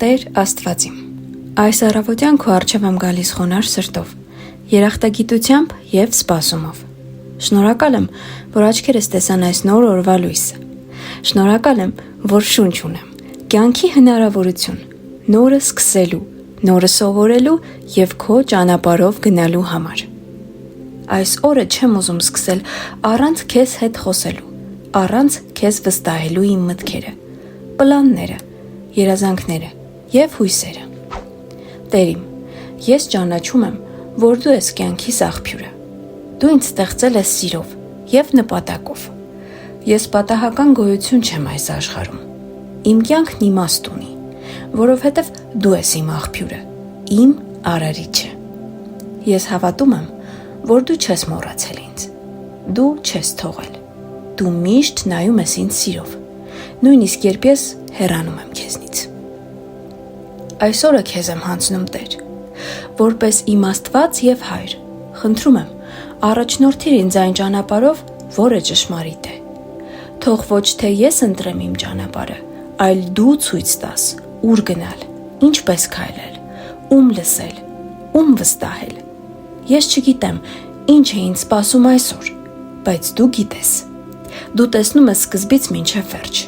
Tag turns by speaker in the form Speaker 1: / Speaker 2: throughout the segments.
Speaker 1: Տեր Աստվածիմ, այս առավոտյան քո առջև եմ գալիս խոնարհ սրտով, երախտագիտությամբ և սպասումով։ Շնորհակալ եմ, որ աչքերս տեսան այս նոր օրվա լույսը։ Շնորհակալ եմ, որ շունչ ունեմ, կյանքի հնարավորություն, նորը սկսելու, նորը սովորելու և քո ճանապարհով գնալու համար։ Այս օրը չեմ ուզում սկսել առանց քեզ հետ խոսելու, առանց քեզ վստահելու իմ մտքերը, պլանները, երազանքները և հույսերը։ Տեր իմ, ես ճանաչում եմ, որ դու ես կյանքիս աղբյուրը։ Դու ինձ ստեղծել ես սիրով և նպատակով։ Ես պատահական գոյություն չեմ այս աշխարհում։ Իմ կյանքն իմաստ ունի, որովհետև դու ես իմ աղբյուրը, իմ արարիչը։ Ես հավատում եմ, որ դու չես մոռացել ինձ։ Դու չես թողել։ Դու միշտ նայում ես ինձ սիրով, նույնիսկ երբ ես հեռանում եմ քեզնից։ Այսօրը քեզ եմ հանձնում, Տեր, որպես իմ Աստված և Հայր, խնդրում եմ, առաջնորդիր ինձ այն ճանապարհով, որը ճշմարիտ է։ Թող ոչ թե ես ընտրեմ իմ ճանապարհը, այլ դու ցույց տաս, ուր գնալ, ինչպես քայլել, ում լսել, ում վստահել։ Ես չգիտեմ, ինչ է ինձ սպասում այսօր, բայց դու գիտես։ Դու տեսնում ես սկզբից մինչև վերջ։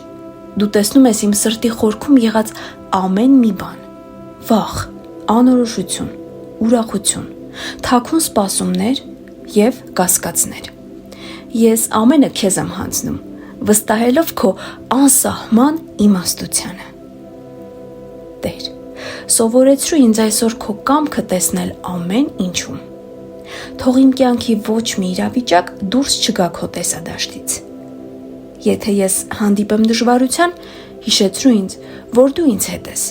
Speaker 1: Դու տեսնում ես իմ սրտի խորքում եղած ամեն մի բան՝ վախ, անորոշություն, ուրախություն, թաքուն սպասումներ և կասկածներ։ Ես ամենը քեզ եմ հանձնում, վստահելով քո անսահման իմաստությանը։ Տեր, սովորեցրու ինձ այսօր քո կամքը տեսնել ամեն ինչում։ Թող իմ կյանքի ոչ մի իրավիճակ դուրս չգա քո տեսադաշտից։ Եթե ես հանդիպեմ դժվարության, հիշեցրու ինձ, որ դու ինձ հետ ես։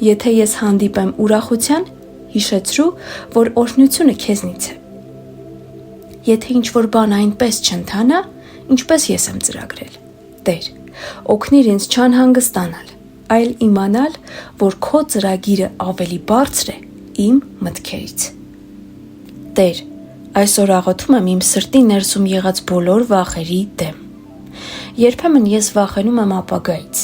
Speaker 1: Եթե ես հանդիպեմ ուրախության, հիշեցրու, որ օրհնությունը քեզնից է։ Եթե ինչ-որ բան այնպես չընթանա, ինչպես ես եմ ծրագրել, Տեր, օգնիր ինձ չանհանգստանալ, այլ իմանալ, որ քո ծրագիրը ավելի բարձր է իմ մտքերից։ Տեր, այսօր աղոթում եմ իմ սրտի ներսում եղած բոլոր վախերի դեմ։ Երբեմն ես վախենում եմ ապագայից,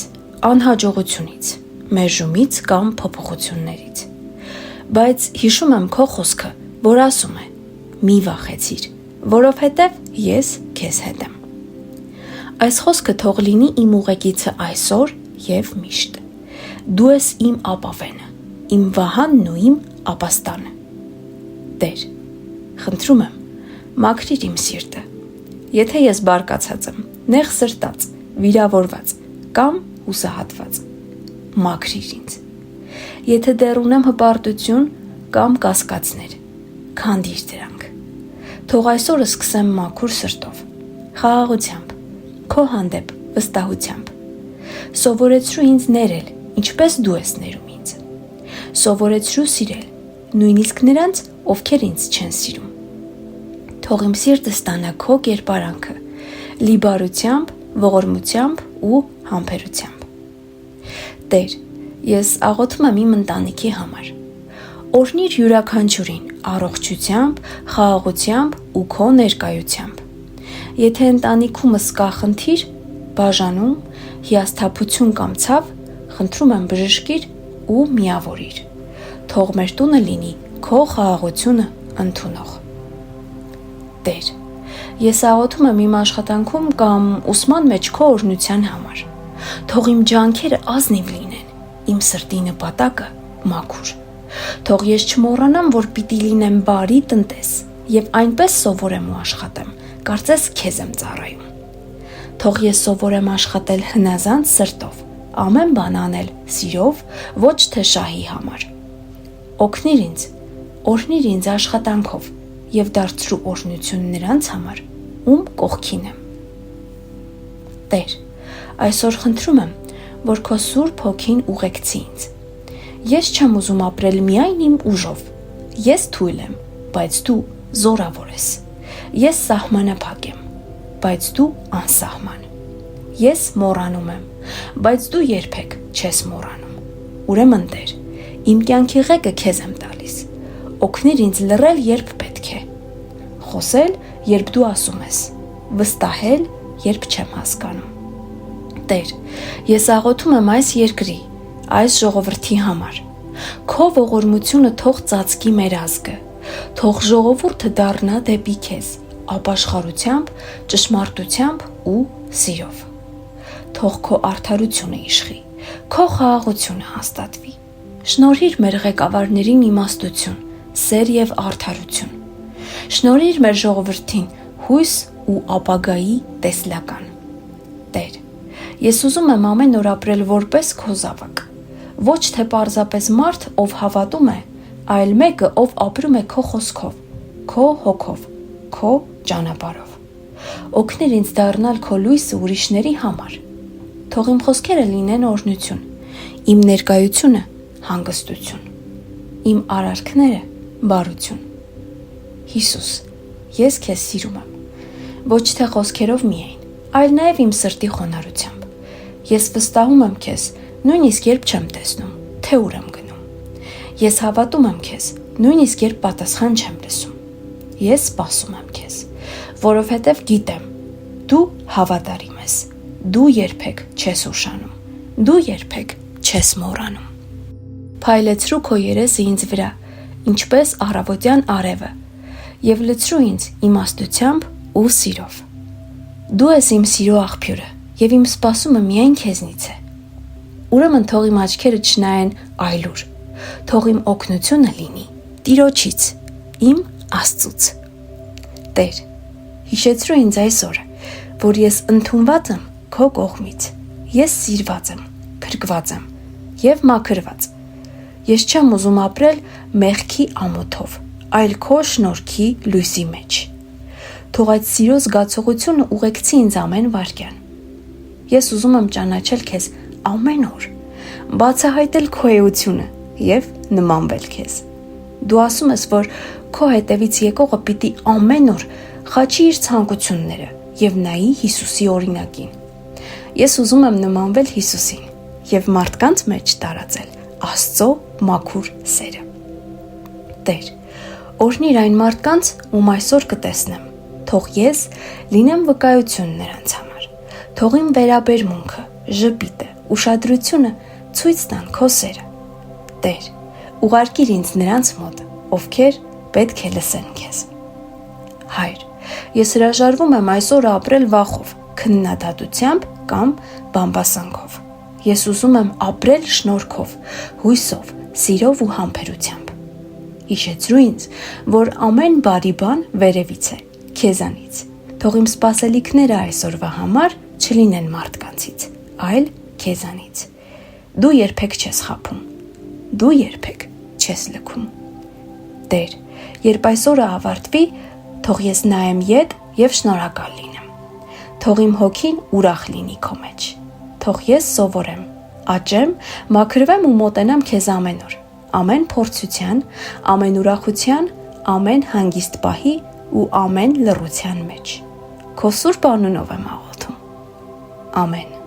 Speaker 1: անհաջողությունից, մերժումից կամ փոփոխություններից։ Բայց հիշում եմ քո խոսքը, որ ասում է. «Մի վախեցիր, որովհետև ես քեզ հետ եմ»։ Այս խոսքը թող լինի իմ ուղեկիցը այսօր և միշտ։ Դու ես իմ ապավենը, իմ վահանն ու իմ ապաստանը։ Տեր, խնդրում եմ, մաքրիր իմ սիրտը։ Եթե ես բարկացած եմ, նեղ սրտած, վիրավորված կամ հուսահատված, մաքրիր ինձ։ Եթե դեռ ունեմ հպարտություն կամ կասկածներ, քանդիր դրանք։ Թող այսօրը սկսեմ մաքուր սրտով, խաղաղությամբ, քո հանդեպ վստահությամբ։ Սովորեցրու ինձ ներել, ինչպես դու ես ներում ինձ։ Սովորեցրու սիրել, նույնիսկ նրանց, ովքեր ինձ չեն սիրում։ Թող իմ սիրտը ստանա քո կերպարանքը, լի բարությամբ, ողորմությամբ ու համբերությամբ։ Տեր, ես աղոթում եմ իմ ընտանիքի համար։ Օրհնիր յուրաքանչյուրին առողջությամբ, խաղաղությամբ ու քո ներկայությամբ։ Եթե ընտանիքումս կա խնդիր, բաժանում, հիասթափություն կամ ցավ, խնդրում եմ բժշկիր ու միավորիր։ Թող մեր տունը լինի քո խաղաղությունը ընդունող։ Տեր, ես աղոթում եմ իմ աշխատանքում կամ ուսման մեջ քո օրհնության համար։ Թող իմ ջանքերը ազնիվ լինեն, իմ սրտի նպատակը մաքուր։ Թող ես չմոռանամ, որ պիտի լինեմ բարի տնտես և այնպես սովորեմ ու աշխատեմ, կարծես քեզ եմ ծառայում։ Թող ես սովորեմ աշխատել հնազանդ սրտով, ամեն բան անել սիրով, ոչ թե շահի համար։ Օգնիր ինձ, օրհնիր ինձ աշխատանքով և դարձրու օրհնություն նրանց համար, ում կողքին եմ։ Տեր, այսօր խնդրում եմ, որ քո Սուրբ Հոգին ուղեկցի ինձ։ Ես չեմ ուզում ապրել միայն իմ ուժով։ Ես թույլ եմ, բայց դու զորավոր ես։ Ես սահմանափակ եմ, բայց դու անսահման։ Ես մոռանում եմ, բայց դու երբեք չես մոռանում։ Ուրեմն Տեր, իմ կյանքի ղեկը քեզ եմ տալիս։ Օգնիր ինձ լռել, երբ պետք է։ Խոսել, երբ դու ասում ես։ Վստահել, երբ չեմ հասկանում։ Տեր, ես աղոթում եմ այս երկրի, այս ժողովրդի համար։ Քո ողորմությունը թող ծածկի մեր ազգը, թող ժողովուրդը դառնա դեպի քեզ ապաշխարությամբ, ճշմարտությամբ ու սիրով։ Թող քո արդարությունը իշխի, քո խաղաղությունը հաստատվի։ Շնորհիր մեր ղեկավարներին իմաստություն, սեր եւ արդարություն։ Շնորհիր մեր ժողովրդին հույս ու ապագայի տեսլական։ Տեր, ես ուզում եմ ամեն օր ապրել որպես քո զավակ, ոչ թե պարզապես մարդ, ով հավատում է, այլ մեկը, ով ապրում է քո խոսքով, քո հոգով, քո ճանապարհով։ Օգնիր ինձ դառնալ քո լույսը ուրիշների համար։ Թող իմ խոսքերը լինեն օրհնություն, իմ ներկայությունը հանգստություն, իմ արարքները բարություն։ Հիսուս, ես քեզ սիրում եմ, ոչ թե խոսքերով միայն, այլ նաև իմ սրտի խոնարհությամբ։ Ես վստահում եմ քեզ, նույնիսկ երբ չեմ տեսնում, թե ուր եմ գնում։ Ես հավատում եմ քեզ, նույնիսկ երբ պատասխան չեմ լսում։ Ես սպասում եմ քեզ, որովհետև գիտեմ, դու հավատարիմ ես, դու երբեք չես ուշանում, դու երբեք չես մոռանում։ Փայլեցրու քո երեսը ինձ վրա, ինչպես առավոտյան արևը, եւ լցրու ինձ իմաստությամբ ու սիրով։ Դու ես իմ սիրո աղբյուրը, եւ իմ սպասումը միայն քեզնից է։ Ուրեմն թող իմ աչքերը չնայեն այլուր, թող իմ օգնությունը լինի Տիրոջից, իմ Աստծուց։ Տեր, հիշեցրու ինձ այսօրը, որ ես ընդունված եմ քո կողմից, ես սիրված եմ, փրկված եմ եւ մաքրված։ Ես չեմ ուզում ապրել մեղքի ամոթով, այլ քո շնորհքի լույսի մեջ։ Թող այդ սիրո զգացողությունը ուղեկցի ինձ ամեն վայրկյան։ Ես ուզում եմ ճանաչել քեզ ամեն օր, բացահայտել քո էությունը եւ նմանվել քեզ։ Դու ասում ես, որ քո հետևից եկողը պիտի ամեն օր խաչի իր ցանկությունները եւ նայի Հիսուսի օրինակին։ Ես ուզում եմ նմանվել Հիսուսին եւ մարդկանց մեջ տարածել Աստծո մաքուր սերը։ Տեր, օրհնիր այն մարդկանց, ում այսօր կտեսնեմ, թող ես լինեմ վկայություն նրանց համար, թող իմ վերաբերմունքը, ժպիտը, ուշադրությունը ցույց տան քո սերը։ Տեր, ուղարկիր ինձ նրանց մոտ, ովքեր պետք է լսեն քեզ։ Հայր, ես հրաժարվում եմ այսօր ապրել վախով, քննադատությամբ կամ բամբասանքով։ Ես ուզում եմ ապրել շնորհքով, հույսով, սիրով ու համբերությամբ։ Հիշեցրու ինձ, որ ամեն բարի բան վերևից է, քեզանից։ Թող իմ սպասելիքները այսօրվա համար չլինեն մարդկանցից, այլ քեզանից։ Դու երբեք չես խաբում, դու երբեք չես լքում։ Տեր, երբ այսօրը ավարտվի, թող ես նայեմ ետ եւ շնորհակալ լինեմ։ Թող իմ հոգին ուրախ լինի քո մեջ։ Թող ես սովորեմ, աճեմ, մաքրվեմ ու մոտենամ քեզ ամեն օր, ամեն փորձության, ամեն ուրախության, ամեն հանգիստ պահի ու ամեն լռության մեջ։ Քո սուրբ անունով եմ աղոթում։ Ամեն։